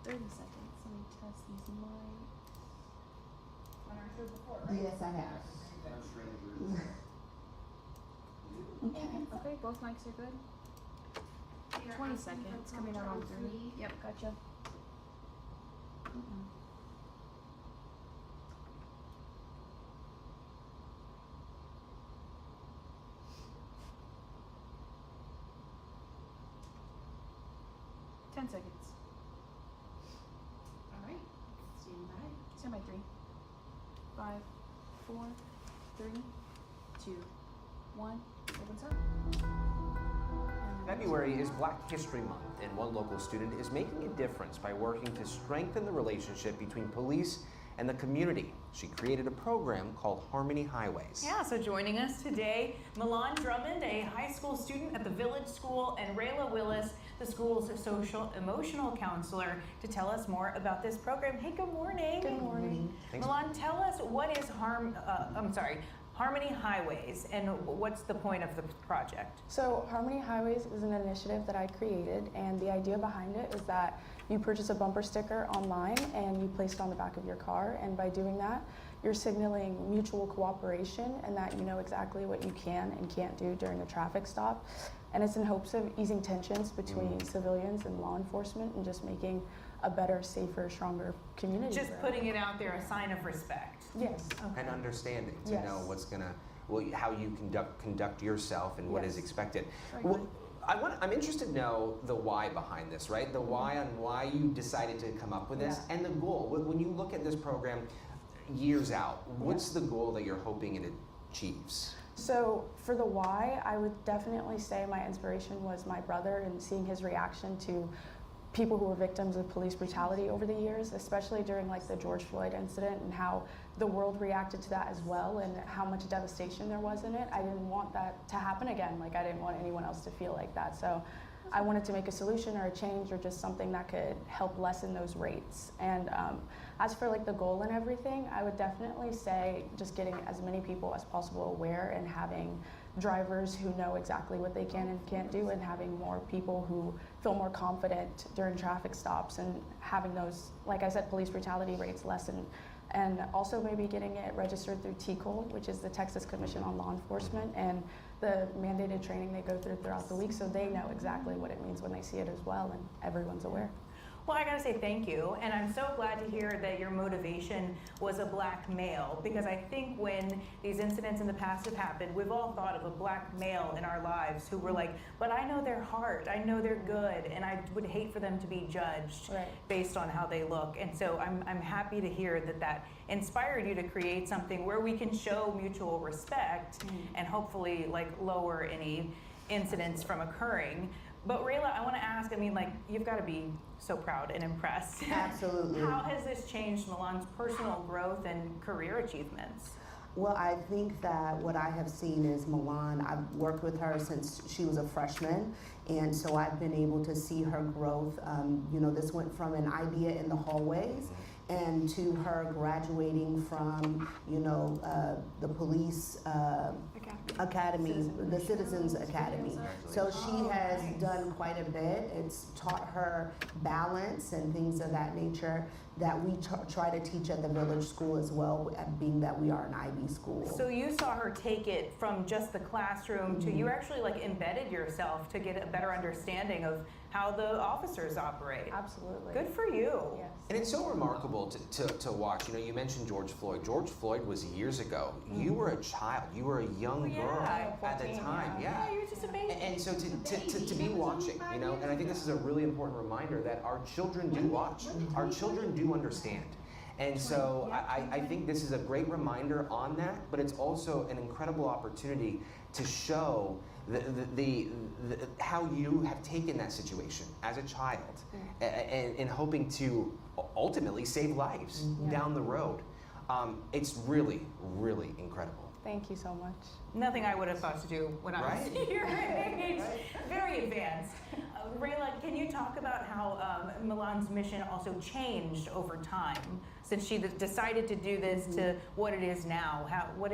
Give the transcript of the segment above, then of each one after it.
30 seconds. Let me test these mics. On our show before, right? Yes, I have. Okay, both mics are good. 20 seconds. Coming out on 3. Yep, gotcha. Mm-mm. Ten seconds. All right, stand by. Stand by 3. 5, 4, 3, 2, 1. Opens up. February is Black History Month, and one local student is making a difference by working to strengthen the relationship between police and the community. She created a program called Harmony Highways. Yeah, so joining us today, Milan Drummond, a high school student at the Village School, and Rayla Willis, the school's social emotional counselor, to tell us more about this program. Hey, good morning. Good morning. Thanks. Milan, tell us what is Harmony Highways, and what's the point of the project? So Harmony Highways is an initiative that I created, and the idea behind it is that you purchase a bumper sticker online and you place it on the back of your car, and by doing that you're signaling mutual cooperation and that you know exactly what you can and can't do during a traffic stop. And it's in hopes of easing tensions between civilians and law enforcement and just making a better, safer, stronger community. Just putting it out there, a sign of respect. Yes. And understanding to Yes. know what's gonna, how you conduct yourself and what is Yes. expected. Right. Well, I'm interested to know the why behind this, right? The why on why you decided to come up with this, Yeah. and the goal. When you look at this program years out, what's the goal that you're hoping it achieves? So for the why, I would definitely say my inspiration was my brother and seeing his reaction to people who were victims of police brutality over the years, especially during like the George Floyd incident, and how the world reacted to that as well, and how much devastation there was in it. I didn't want that to happen again. Like, I didn't want anyone else to feel like that. So I wanted to make a solution or a change or just something that could help lessen those rates. And as for like the goal and everything, I would definitely say just getting as many people as possible aware and having drivers who know exactly what they can and can't do, and having more people who feel more confident during traffic stops, and having those, like I said, police brutality rates lessen. And also maybe getting it registered through TCOL, which is the Texas Commission on Law Enforcement, and the mandated training they go through throughout the week, so they know exactly what it means when they see it as well, and everyone's aware. Well, I gotta say thank you, and I'm so glad to hear that your motivation was a black male, because I think when these incidents in the past have happened, we've all thought of a black male in our lives who were like, but I know their heart, I know they're good, and I would hate for them to be judged based on how they look. And so I'm happy to hear that that inspired you to create something where we can show mutual respect and hopefully like lower any incidents from occurring. But Rayla, I want to ask, I mean, like, you've got to be so proud and impressed. Absolutely. How has this changed Milan's personal growth and career achievements? Well, I think that what I have seen is Milan. I've worked with her since she was a freshman, and so I've been able to see her growth. This went from an idea in the hallways and to her graduating from, the police academy, the Citizens Academy. So she has done quite a bit. It's taught her balance and things of that nature that we try to teach at the Village School as well, being that we are an IB school. So you saw her take it from just the classroom to you actually like embedded yourself to get a better understanding of how the officers operate. Absolutely. Good for you. Yes. And it's so remarkable to watch. You mentioned George Floyd. George Floyd was years ago. You were a child. You were a young girl at the 14, time. Yeah, you were just a baby. And so to be watching, and I think this is a really important reminder that our children do watch. Our children do understand. And so I think this is a great reminder on that, but it's also an incredible opportunity to show how you have taken that situation as a child and hoping to ultimately save lives down the road. It's really, really incredible. Thank you so much. Nothing I would have thought to do when I was your age. Right. Very advanced. Rayla, can you talk about how Milan's mission also changed over time since she decided to do this to what it is now? What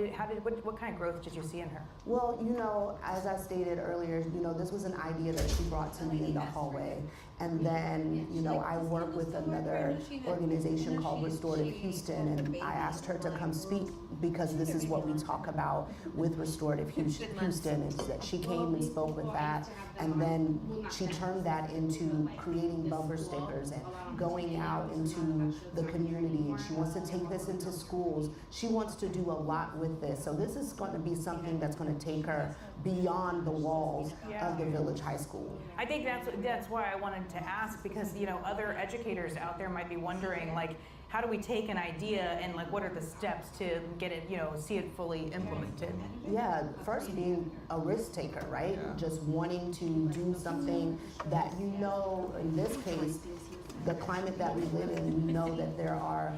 kind of growth did you see in her? Well, as I stated earlier, this was an idea that she brought to me in the hallway. And then, you know, I work with another organization called Restorative Houston, and I asked her to come speak because this is what we talk about with Restorative Houston, is that she came and spoke with that, and then she turned that into creating bumper stickers and going out into the community, and she wants to take this into schools. She wants to do a lot with this. So this is going to be something that's going to take her beyond the walls of the Village High School. I think that's why I wanted to ask, because, you know, other educators out there might be wondering, like, how do we take an idea and, like, what are the steps to get it, you know, see it fully implemented? Yeah, first being a risk taker, right? Yeah. Just wanting to do something that, you know, in this case, the climate that we live in, we know that there are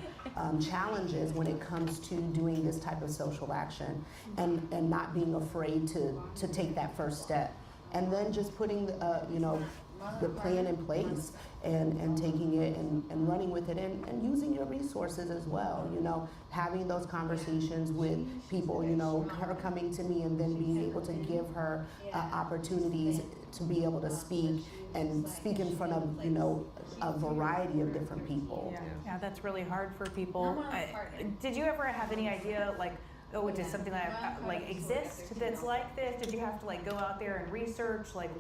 challenges when it comes to doing this type of social action, and not being afraid to take that first step. And then just putting, you know, the plan in place and taking it and running with it, and using your resources as well, you know, having those conversations with people, you know, her coming to me and then being able to give her opportunities to be able to speak in front of, you know, a variety of different people. Yeah, that's really hard for people. Did you ever have any idea, like, oh, does something like exist that's like this? Did you have to, like, go out there and research, like,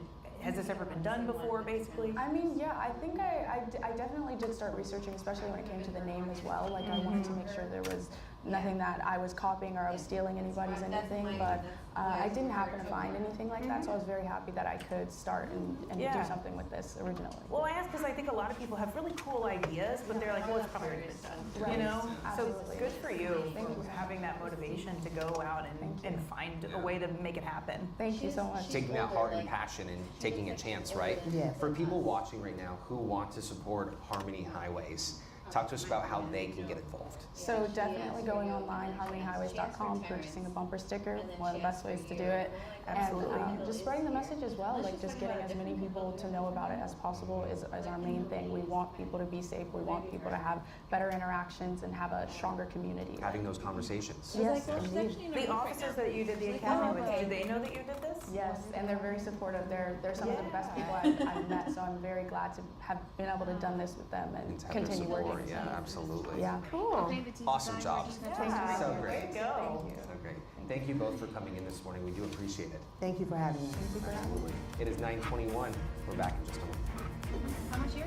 has this ever been done before, basically? I mean, yeah, I think I definitely did start researching, especially when it came to the name as well. Like, I wanted to make sure there was nothing that I was copying or I was stealing anybody's anything, but I didn't happen to find anything like that, so I was very happy that I could start and do something with this originally. Well, I ask because I think a lot of people have really cool ideas, but they're like, well, it's probably already been done, Right. you know? Absolutely. So good for you, Thank you. having that motivation to go out and find a way to make it happen. Thank you so much. Taking that heart and passion and taking a chance, right? Yes. For people watching right now who want to support Harmony Highways, talk to us about how they can get involved. So definitely going online, harmonyhighways.com, purchasing a bumper sticker, one of the best ways to do it. Absolutely. And just spreading the message as well, like just getting as many people to know about it as possible is our main thing. We want people to be safe, we want people to have better interactions and have a stronger community. Having those conversations. Yes, indeed. The officers that you did the academy with, do they know that you did this? Yes, and they're very supportive. They're some of the best people I've met, so I'm very glad to have been able to done this with them and to have their continue support. working. Yeah, absolutely. Yeah. Cool. Awesome job. Yeah. So Way great. to go. So great. Thank you both for coming in this morning. We do appreciate it. Thank you for having me. Thank you for having me. It is 9:21. We're back in just a moment. How much year?